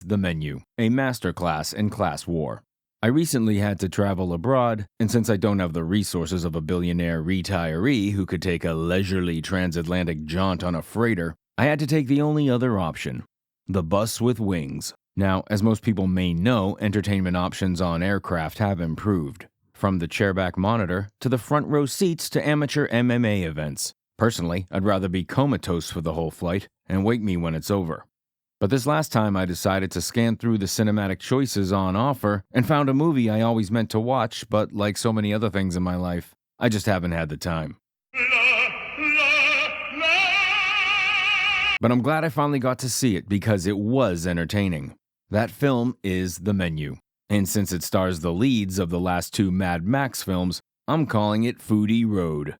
The Menu, a masterclass in class war. I recently had to travel abroad, and since I don't have the resources of a billionaire retiree who could take a leisurely transatlantic jaunt on a freighter, I had to take the only other option, the bus with wings. Now, as most people may know, entertainment options on aircraft have improved, from the chairback monitor to the front row seats to amateur MMA events. Personally, I'd rather be comatose for the whole flight and wake me when it's over. But this last time I decided to scan through the cinematic choices on offer and found a movie I always meant to watch, but like so many other things in my life, I just haven't had the time. But I'm glad I finally got to see it because it was entertaining. That film is The Menu, and since it stars the leads of the last two Mad Max films, I'm calling it Foodie Road.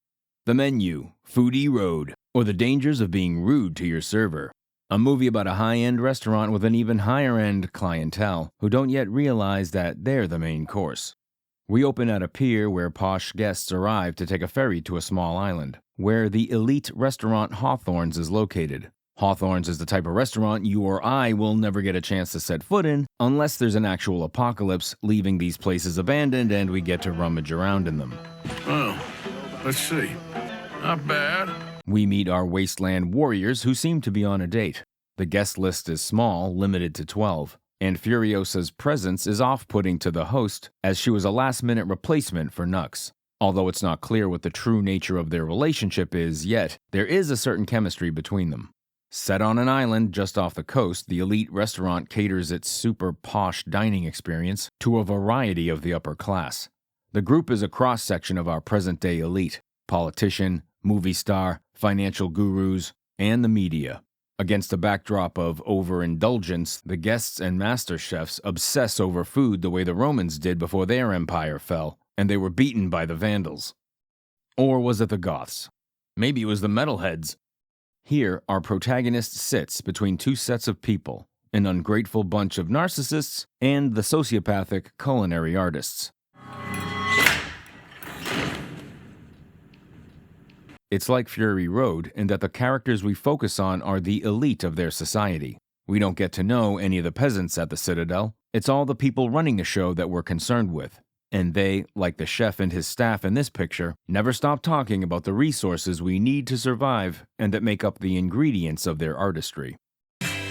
The Menu, Foodie Road, or The Dangers of Being Rude to Your Server. A movie about a high-end restaurant with an even higher-end clientele who don't yet realize that they're the main course. We open at a pier where posh guests arrive to take a ferry to a small island, where the elite restaurant Hawthorne's is located. Hawthorne's is the type of restaurant you or I will never get a chance to set foot in unless there's an actual apocalypse, leaving these places abandoned and we get to rummage around in them. Oh, let's see. Not bad. We meet our wasteland warriors who seem to be on a date. The guest list is small, limited to 12, and Furiosa's presence is off-putting to the host as she was a last-minute replacement for Nux. Although it's not clear what the true nature of their relationship is yet, there is a certain chemistry between them. Set on an island just off the coast, the elite restaurant caters its super posh dining experience to a variety of the upper class. The group is a cross-section of our present-day elite: politician, movie star, financial gurus, and the media. Against a backdrop of overindulgence, the guests and master chefs obsess over food the way the Romans did before their empire fell, and they were beaten by the Vandals. Or was it the Goths? Maybe it was the metalheads. Here, our protagonist sits between two sets of people, an ungrateful bunch of narcissists and the sociopathic culinary artists. It's like Fury Road in that the characters we focus on are the elite of their society. We don't get to know any of the peasants at the Citadel. It's all the people running the show that we're concerned with. And they, like the chef and his staff in this picture, never stop talking about the resources we need to survive and that make up the ingredients of their artistry.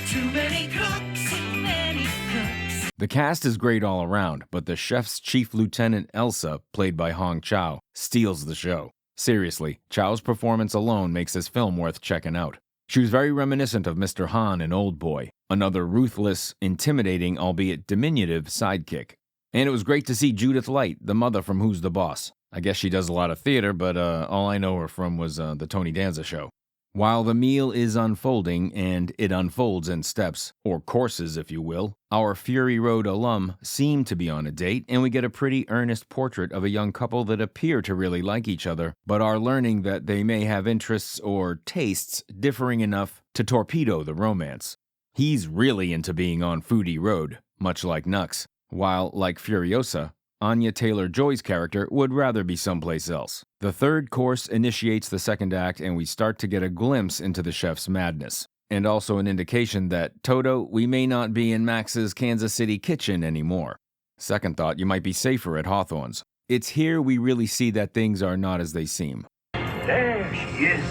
Too many cooks, too many cooks. The cast is great all around, but the chef's chief lieutenant Elsa, played by Hong Chow, steals the show. Seriously, Chow's performance alone makes this film worth checking out. She was very reminiscent of Mr. Han in Old Boy, another ruthless, intimidating, albeit diminutive sidekick. And it was great to see Judith Light, the mother from Who's the Boss. I guess she does a lot of theater, but all I know her from was the Tony Danza show. While the meal is unfolding, and it unfolds in steps, or courses if you will, our Fury Road alum seem to be on a date, and we get a pretty earnest portrait of a young couple that appear to really like each other, but are learning that they may have interests or tastes differing enough to torpedo the romance. He's really into being on Foodie Road, much like Nux, while, like Furiosa, Anya Taylor-Joy's character would rather be someplace else. The third course initiates the second act, and we start to get a glimpse into the chef's madness, and also an indication that, Toto, we may not be in Max's Kansas City kitchen anymore. Second thought, you might be safer at Hawthorne's. It's here we really see that things are not as they seem. There she is.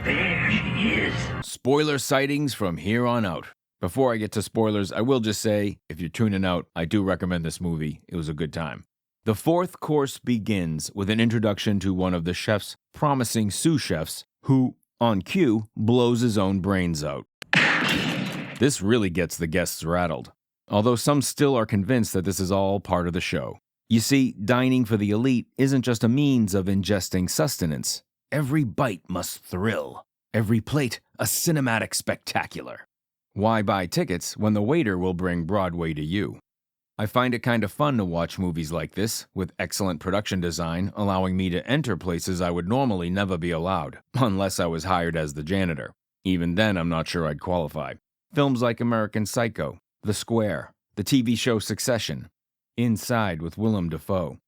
There she is. Spoiler sightings from here on out. Before I get to spoilers, I will just say, if you're tuning out, I do recommend this movie. It was a good time. The fourth course begins with an introduction to one of the chef's promising sous chefs, who, on cue, blows his own brains out. This really gets the guests rattled, although some still are convinced that this is all part of the show. You see, dining for the elite isn't just a means of ingesting sustenance. Every bite must thrill. Every plate a cinematic spectacular. Why buy tickets when the waiter will bring Broadway to you? I find it kind of fun to watch movies like this, with excellent production design allowing me to enter places I would normally never be allowed, unless I was hired as the janitor. Even then, I'm not sure I'd qualify. Films like American Psycho, The Square, the TV show Succession, Inside with Willem Dafoe.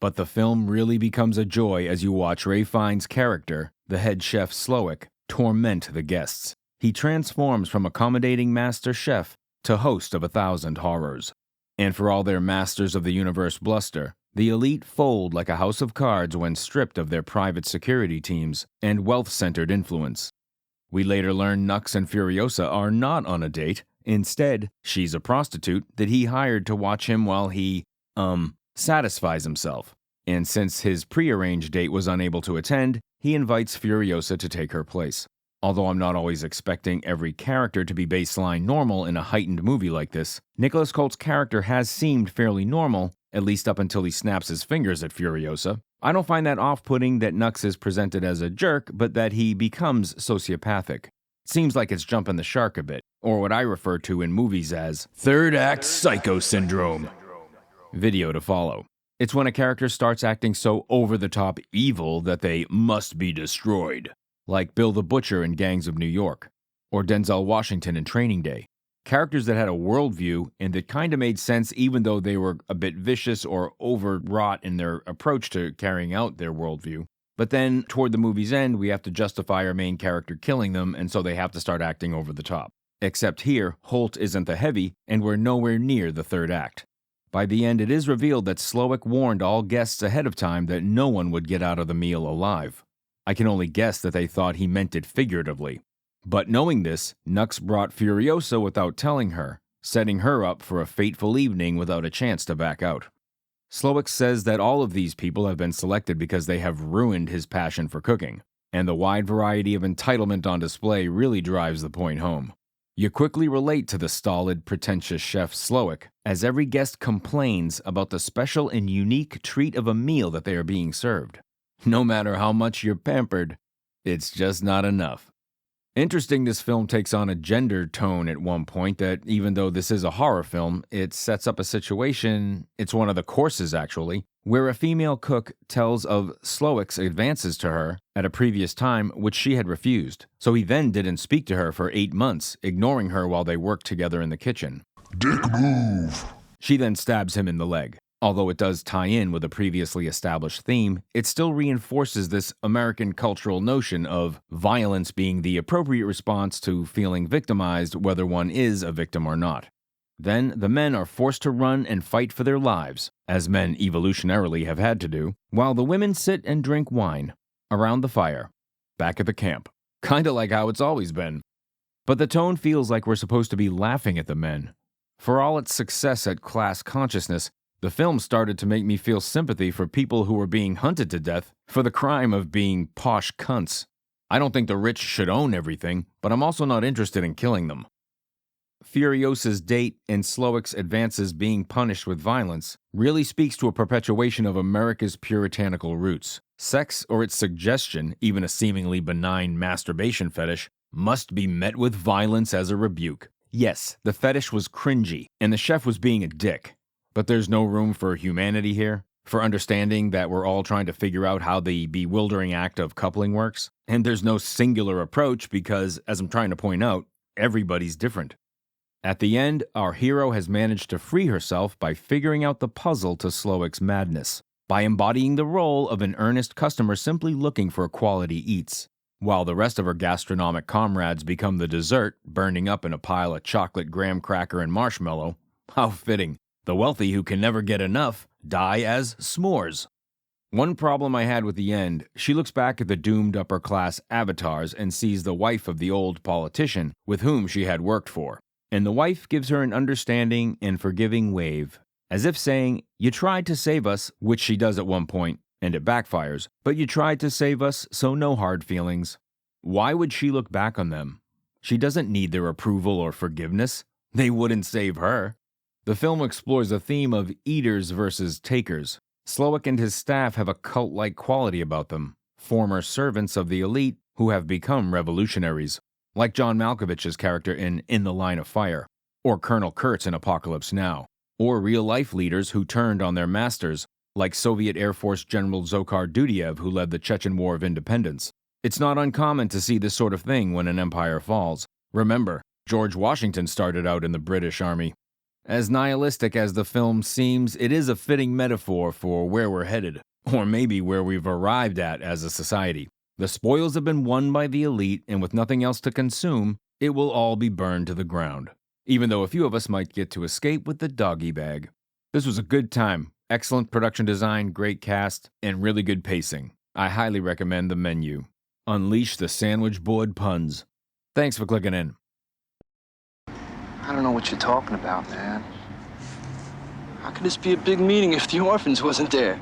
But the film really becomes a joy as you watch Ray Fiennes' character, the head chef Slowick, torment the guests. He transforms from accommodating master chef to host of 1,000 horrors. And for all their masters of the universe bluster, the elite fold like a house of cards when stripped of their private security teams and wealth-centered influence. We later learn Nux and Furiosa are not on a date. Instead, she's a prostitute that he hired to watch him while he, satisfies himself. And since his prearranged date was unable to attend, he invites Furiosa to take her place. Although I'm not always expecting every character to be baseline normal in a heightened movie like this, Nicholas Colt's character has seemed fairly normal, at least up until he snaps his fingers at Furiosa. I don't find that off-putting that Nux is presented as a jerk, but that he becomes sociopathic. It seems like it's jumping the shark a bit, or what I refer to in movies as third act psycho syndrome. Video to follow. It's when a character starts acting so over-the-top evil that they must be destroyed, like Bill the Butcher in Gangs of New York, or Denzel Washington in Training Day. Characters that had a worldview and that kind of made sense even though they were a bit vicious or overwrought in their approach to carrying out their worldview. But then, toward the movie's end, we have to justify our main character killing them, and so they have to start acting over the top. Except here, Holt isn't the heavy, and we're nowhere near the third act. By the end, it is revealed that Slowick warned all guests ahead of time that no one would get out of the meal alive. I can only guess that they thought he meant it figuratively. But knowing this, Nux brought Furiosa without telling her, setting her up for a fateful evening without a chance to back out. Slowick says that all of these people have been selected because they have ruined his passion for cooking, and the wide variety of entitlement on display really drives the point home. You quickly relate to the stolid, pretentious chef Slowick, as every guest complains about the special and unique treat of a meal that they are being served. No matter how much you're pampered, it's just not enough. Interesting, this film takes on a gender tone at one point that, even though this is a horror film, it sets up a situation, it's one of the courses actually, where a female cook tells of Slowick's advances to her at a previous time which she had refused. So he then didn't speak to her for 8 months, ignoring her while they worked together in the kitchen. Dick move. She then stabs him in the leg. Although it does tie in with a previously established theme, it still reinforces this American cultural notion of violence being the appropriate response to feeling victimized, whether one is a victim or not. Then the men are forced to run and fight for their lives, as men evolutionarily have had to do, while the women sit and drink wine around the fire, back at the camp. Kinda like how it's always been. But the tone feels like we're supposed to be laughing at the men. For all its success at class consciousness, the film started to make me feel sympathy for people who were being hunted to death for the crime of being posh cunts. I don't think the rich should own everything, but I'm also not interested in killing them. Furiosa's date and Slowick's advances being punished with violence really speaks to a perpetuation of America's puritanical roots. Sex or its suggestion, even a seemingly benign masturbation fetish, must be met with violence as a rebuke. Yes, the fetish was cringy, and the chef was being a dick. But there's no room for humanity here, for understanding that we're all trying to figure out how the bewildering act of coupling works. And there's no singular approach because, as I'm trying to point out, everybody's different. At the end, our hero has managed to free herself by figuring out the puzzle to Slowick's madness, by embodying the role of an earnest customer simply looking for quality eats, while the rest of her gastronomic comrades become the dessert, burning up in a pile of chocolate graham cracker and marshmallow. How fitting. The wealthy who can never get enough die as s'mores. One problem I had with the end, she looks back at the doomed upper-class avatars and sees the wife of the old politician with whom she had worked for. And the wife gives her an understanding and forgiving wave, as if saying, "You tried to save us," which she does at one point, and it backfires, "but you tried to save us, so no hard feelings." Why would she look back on them? She doesn't need their approval or forgiveness. They wouldn't save her. The film explores a theme of eaters versus takers. Slowick and his staff have a cult-like quality about them, former servants of the elite who have become revolutionaries, like John Malkovich's character in the Line of Fire, or Colonel Kurtz in Apocalypse Now, or real-life leaders who turned on their masters, like Soviet Air Force General Zokhar Dudiev who led the Chechen War of Independence. It's not uncommon to see this sort of thing when an empire falls. Remember, George Washington started out in the British Army. As nihilistic as the film seems, it is a fitting metaphor for where we're headed, or maybe where we've arrived at as a society. The spoils have been won by the elite, and with nothing else to consume, it will all be burned to the ground. even though a few of us might get to escape with the doggy bag. This was a good time. Excellent production design, great cast, and really good pacing. I highly recommend the menu. Unleash the sandwich board puns. Thanks for clicking in. I don't know what you're talking about, man. How could this be a big meeting if the orphans wasn't there?